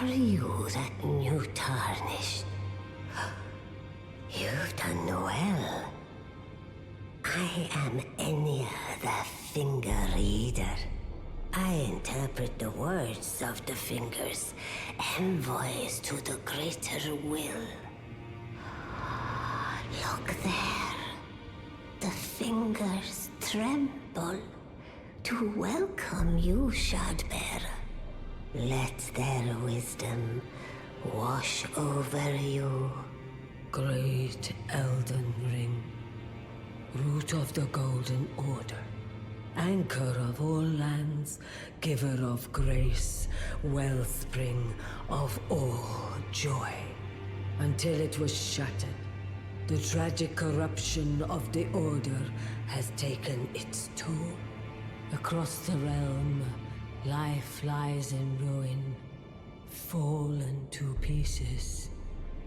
Are you that new tarnished? You've done well. I am Enya the Finger Reader. I interpret the words of the fingers, envoys to the greater will. Look there. The fingers tremble to welcome you, Shardbearer. Let their wisdom wash over you. Great Elden Ring, root of the Golden Order, anchor of all lands, giver of grace, wellspring of all joy. Until it was shattered, the tragic corruption of the Order has taken its toll. Across the realm, life lies in ruin, fallen to pieces.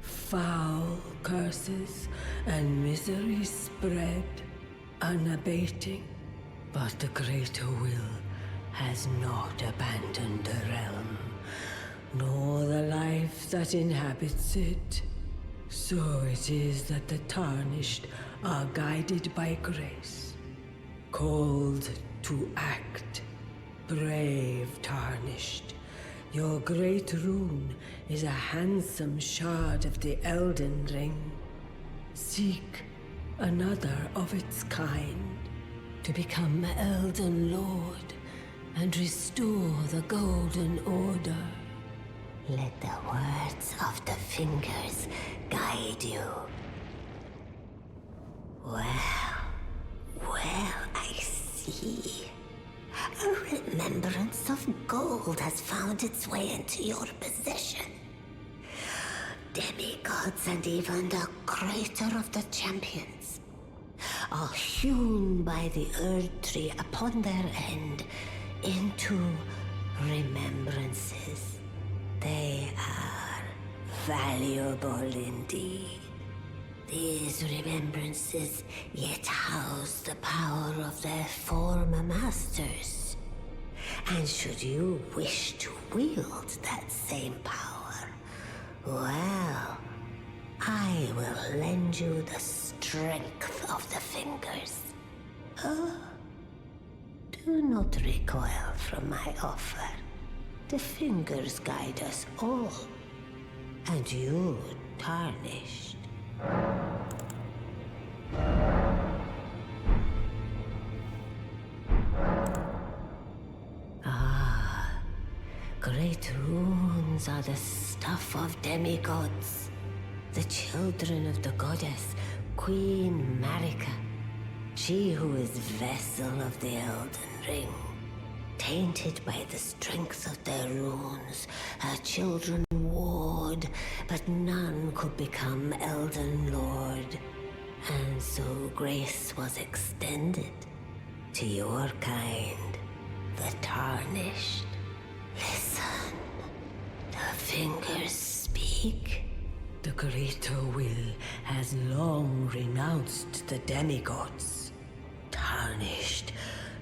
Foul curses and misery spread, unabating. But the greater will has not abandoned the realm, nor the life that inhabits it. So it is that the Tarnished are guided by grace, called to act. Brave Tarnished, your great rune is a handsome shard of the Elden Ring. Seek another of its kind to become Elden Lord and restore the Golden Order. Let the words of the fingers guide you. Well, I see. A remembrance of gold has found its way into your possession. Demigods and even the greater of the champions are hewn by the Earth Tree upon their end into remembrances. They are valuable indeed. These remembrances yet house the power of their former masters. And should you wish to wield that same power, well, I will lend you the strength of the fingers. Do not recoil from my offer. The fingers guide us all, and you, Tarnished. Great runes are the stuff of demigods, the children of the goddess, Queen Marika, she who is vessel of the Elden Ring. Tainted by the strength of their runes, her children warred, but none could become Elden Lord. And so grace was extended to your kind, the Tarnished. Listen, the fingers speak. The greater will has long renounced the demigods. Tarnished,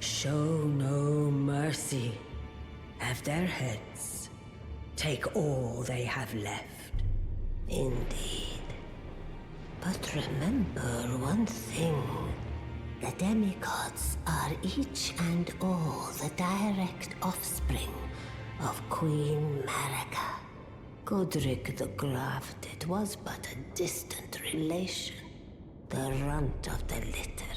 show no mercy. Have their heads. Take all they have left. Indeed. But remember one thing. The demigods are each and all the direct offspring of Queen Marika. Godric the Grafted was but a distant relation, the runt of the litter.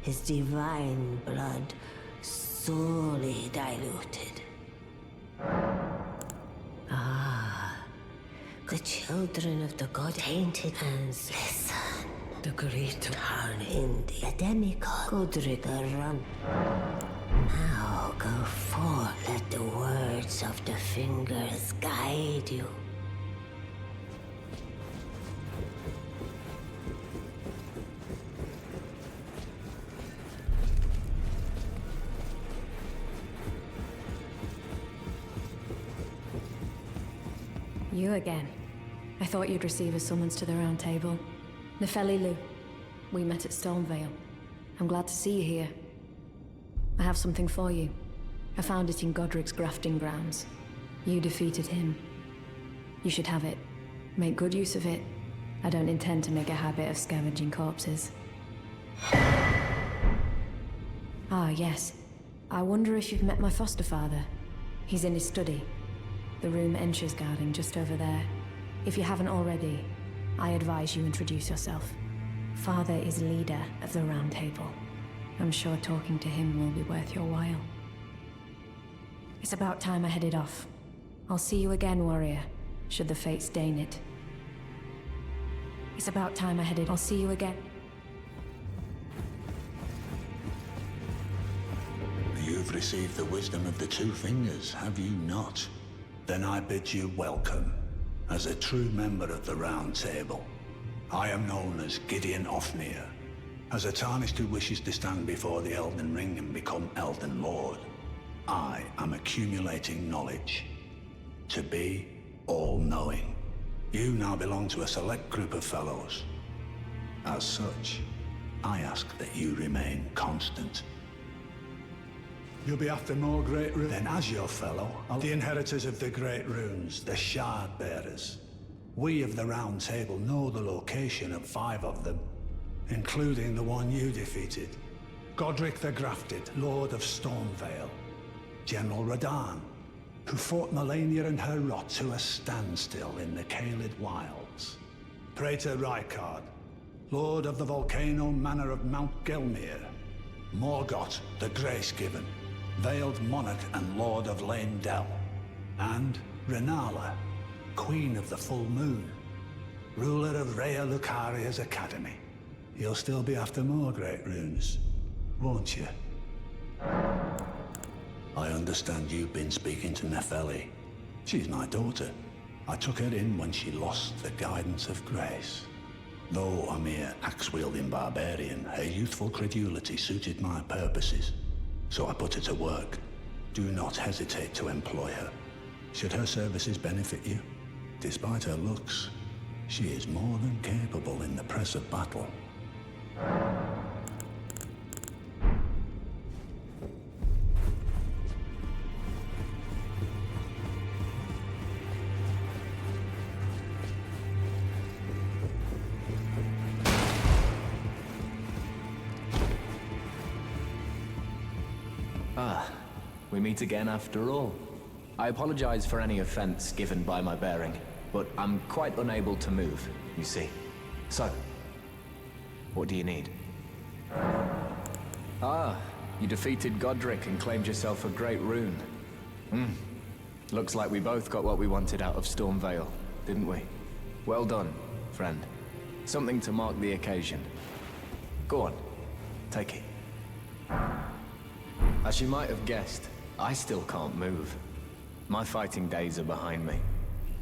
His divine blood sorely diluted. The children of the god tainted and listen. The great Tarn in the demigod Godric the runt. Now go forth, let the words of the fingers guide you. You again. I thought you'd receive a summons to the Round Table. Nefeli Lu, we met at Stormvale. I'm glad to see you here. I have something for you. I found it in Godric's grafting grounds. You defeated him, You should have it. Make good use of it. I don't intend to make a habit of scavenging corpses. Ah, yes. I wonder if you've met my foster father. He's in his study. The room Ensha's guarding just over there. If you haven't already, I advise you introduce yourself. Father is leader of the Round Table. I'm sure talking to him will be worth your while. It's about time I headed off. I'll see you again, warrior, should the fates deign it. It's about time I headed. I'll see you again. You've received the wisdom of the Two Fingers, have you not? Then I bid you welcome, as a true member of the Round Table. I am known as Gideon Ofnir, as a tarnished who wishes to stand before the Elden Ring and become Elden Lord. I am accumulating knowledge, to be all-knowing. You now belong to a select group of fellows. As such, I ask that you remain constant. You'll be after more Great Runes. Then as your fellow, the inheritors of the Great Runes, the Shard Bearers. We of the Round Table know the location of 5 of them, including the one you defeated. Godric the Grafted, Lord of Stormvale. General Radahn, who fought Melania and her rot to a standstill in the Caelid Wilds. Praetor Rykard, Lord of the Volcano Manor of Mount Gelmir. Morgoth the Grace-Given, Veiled Monarch and Lord of Leyndell. And Renala, Queen of the Full Moon, ruler of Rhea Lucaria's Academy. You'll still be after more Great Runes, won't you? I understand you've been speaking to Nefeli. She's my daughter. I took her in when she lost the guidance of grace. Though a mere axe-wielding barbarian, her youthful credulity suited my purposes. So I put her to work. Do not hesitate to employ her. Should her services benefit you, despite her looks, she is more than capable in the press of battle. We meet again after all. I apologize for any offense given by my bearing, but I'm quite unable to move, you see. So, what do you need? Ah, you defeated Godric and claimed yourself a great rune. Looks like we both got what we wanted out of Stormvale, didn't we? Well done, friend. Something to mark the occasion. Go on, take it. As you might have guessed, I still can't move. My fighting days are behind me.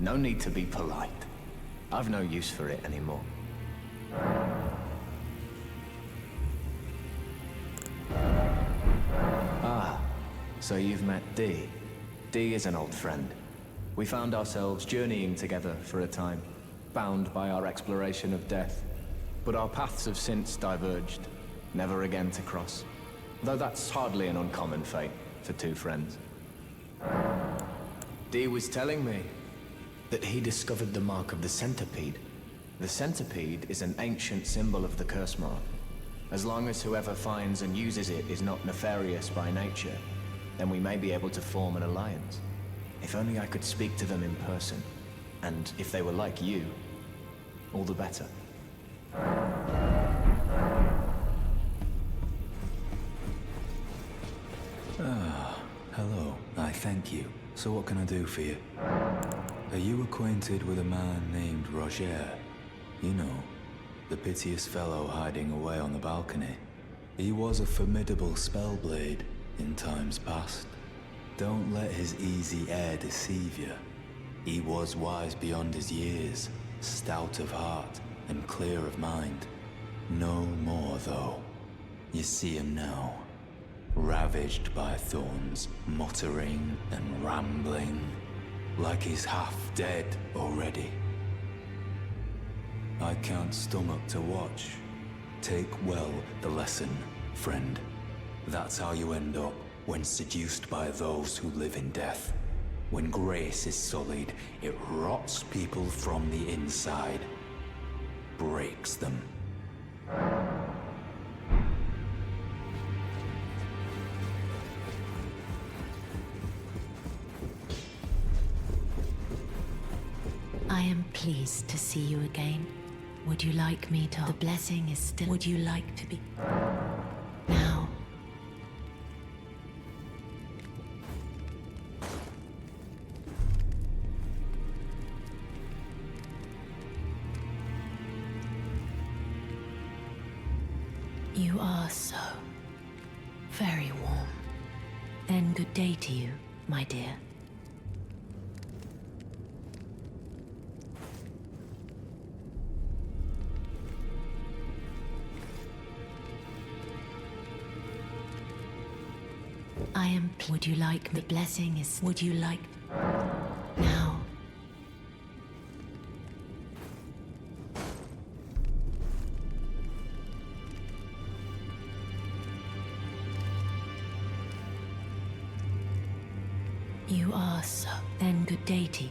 No need to be polite. I've no use for it anymore. Ah, so you've met Dee. Dee is an old friend. We found ourselves journeying together for a time, bound by our exploration of death. But our paths have since diverged, never again to cross. Though that's hardly an uncommon fate for two friends. Dee was telling me that he discovered the mark of the centipede. The centipede is an ancient symbol of the curse mark. As long as whoever finds and uses it is not nefarious by nature, then we may be able to form an alliance. If only I could speak to them in person. And if they were like you, all the better. Hello, I thank you. So what can I do for you? Are you acquainted with a man named Roger? You know, the piteous fellow hiding away on the balcony. He was a formidable spellblade in times past. Don't let his easy air deceive you. He was wise beyond his years, stout of heart and clear of mind. No more, though. You see him now. Ravaged by thorns, muttering and rambling, like he's half dead already. I can't stomach to watch. Take well the lesson, friend. That's how you end up when seduced by those who live in death. When grace is sullied, it rots people from the inside. Breaks them. I am pleased to see you again. Would you like me to? The blessing is still. Would you like to be? Now. You are so very warm. Then good day to you, my dear. I am. Would you like the blessing is? Would you like now? You are so. Then good day to you.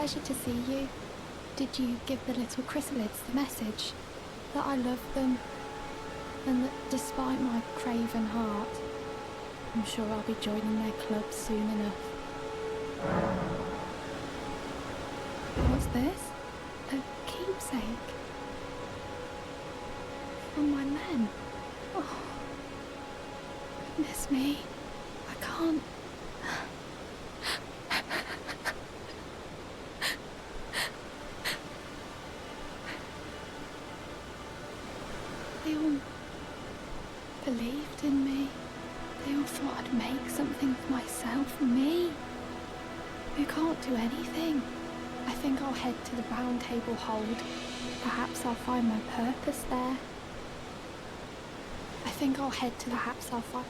pleasure to see you. Did you give the little chrysalids the message? That I love them, and that despite my craven heart, I'm sure I'll be joining their club soon enough. What's this? A keepsake? From my men? Oh, goodness me. I can't... They all believed in me. They all thought I'd make something of myself. Me, who can't do anything. I think I'll head to the round table hold. Perhaps I'll find my purpose there. I think I'll head to the perhaps I'll find...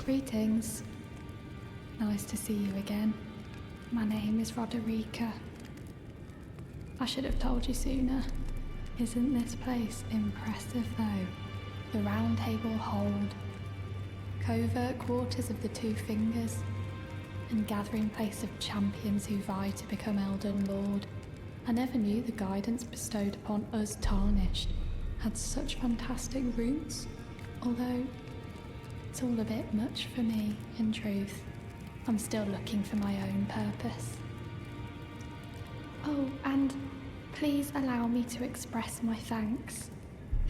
Greetings. Nice to see you again. My name is Roderica. I should have told you sooner. Isn't this place impressive though? The round table hold, covert quarters of the Two Fingers, and gathering place of champions who vie to become Elden Lord. I never knew the guidance bestowed upon us Tarnished had such fantastic roots, although it's all a bit much for me, in truth. I'm still looking for my own purpose. Oh, and please allow me to express my thanks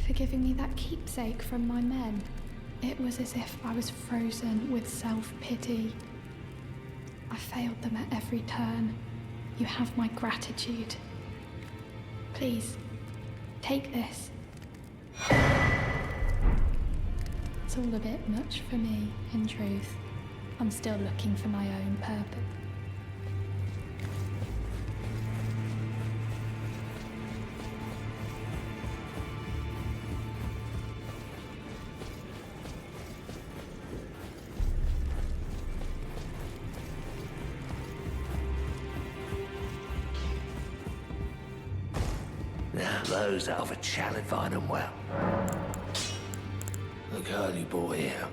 for giving me that keepsake from my men. It was as if I was frozen with self-pity. I failed them at every turn. You have my gratitude. Please, take this. It's all a bit much for me, in truth. I'm still looking for my own purpose. Now those are for challifying them well. The girly boy here.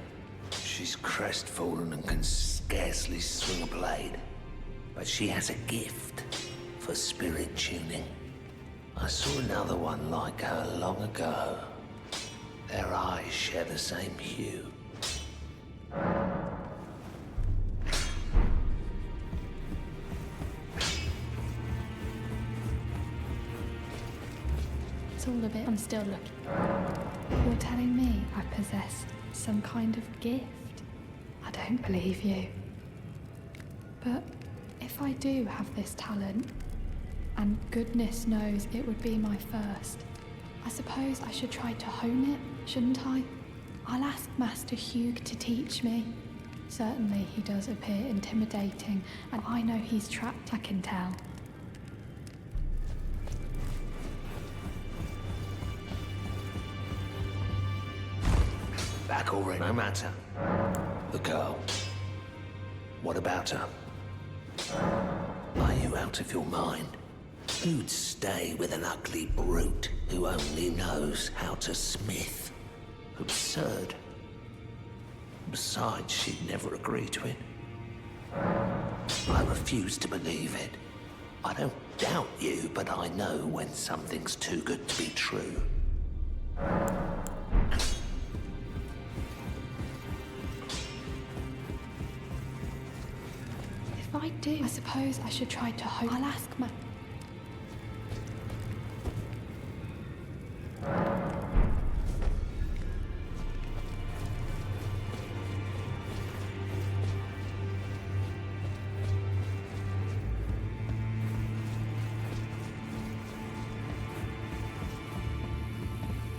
She's crestfallen and can scarcely swing a blade. But she has a gift for spirit tuning. I saw another one like her long ago. Their eyes share the same hue. It's all a bit... I'm still looking. You're telling me I possess some kind of gift? I don't believe you. But if I do have this talent, and goodness knows it would be my first, I suppose I should try to hone it, shouldn't I? I'll ask Master Hugh to teach me. Certainly he does appear intimidating, and I know he's trapped, I can tell. Back already, no matter. The girl. What about her? Are you out of your mind? Who'd stay with an ugly brute who only knows how to smith? Absurd. Besides, she'd never agree to it. I refuse to believe it. I don't doubt you, but I know when something's too good to be true. If I do, I suppose I should try to hope. I'll ask my...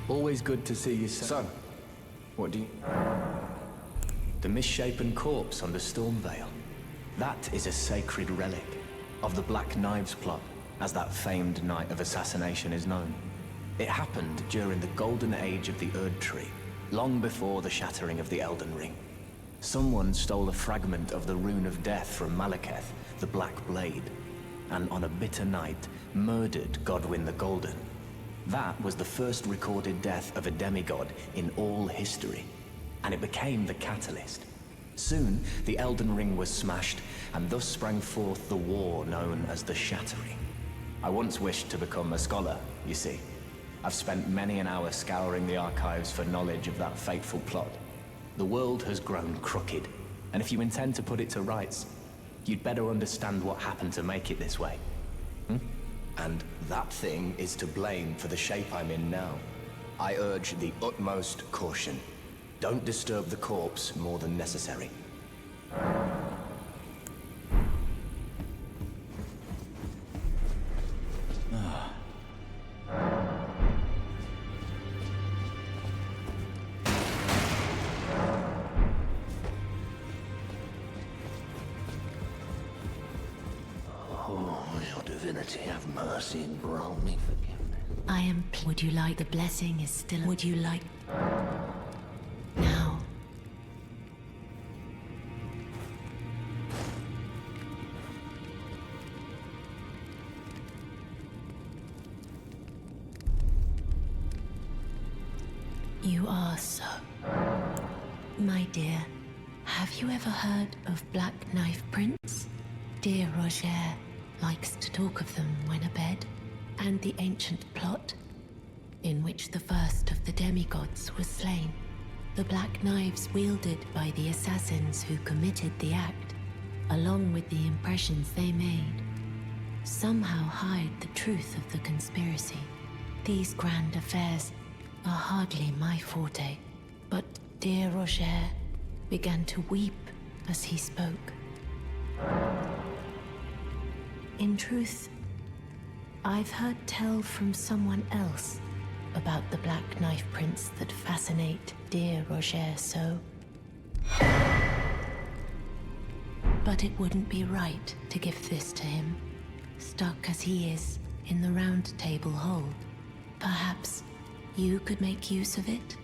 Always good to see you, son. What do you... The misshapen corpse on the Stormveil. That is a sacred relic of the Black Knives plot, as that famed night of assassination is known. It happened during the golden age of the Erd Tree, long before the shattering of the Elden Ring. Someone stole a fragment of the Rune of Death from Malekith, the Black Blade, and on a bitter night, murdered Godwyn the Golden. That was the first recorded death of a demigod in all history, and it became the catalyst. Soon, the Elden Ring was smashed, and thus sprang forth the war known as the Shattering. I once wished to become a scholar, you see. I've spent many an hour scouring the archives for knowledge of that fateful plot. The world has grown crooked, and if you intend to put it to rights, you'd better understand what happened to make it this way. And that thing is to blame for the shape I'm in now. I urge the utmost caution. Don't disturb the corpse more than necessary. Your divinity, have mercy and grant me forgiveness. I am. Would you like the blessing is still? Would you like. Now. You are so. My dear, have you ever heard of Black Knife Prince? Dear Roger likes to talk of them when abed, and the ancient plot in which the first of the demigods was slain. The black knives wielded by the assassins who committed the act, along with the impressions they made, somehow hide the truth of the conspiracy. These grand affairs are hardly my forte, but dear Roger began to weep as he spoke. In truth, I've heard tell from someone else about the Black Knife Prince that fascinate dear Roger so. But it wouldn't be right to give this to him, stuck as he is in the Round Table hold. Perhaps you could make use of it?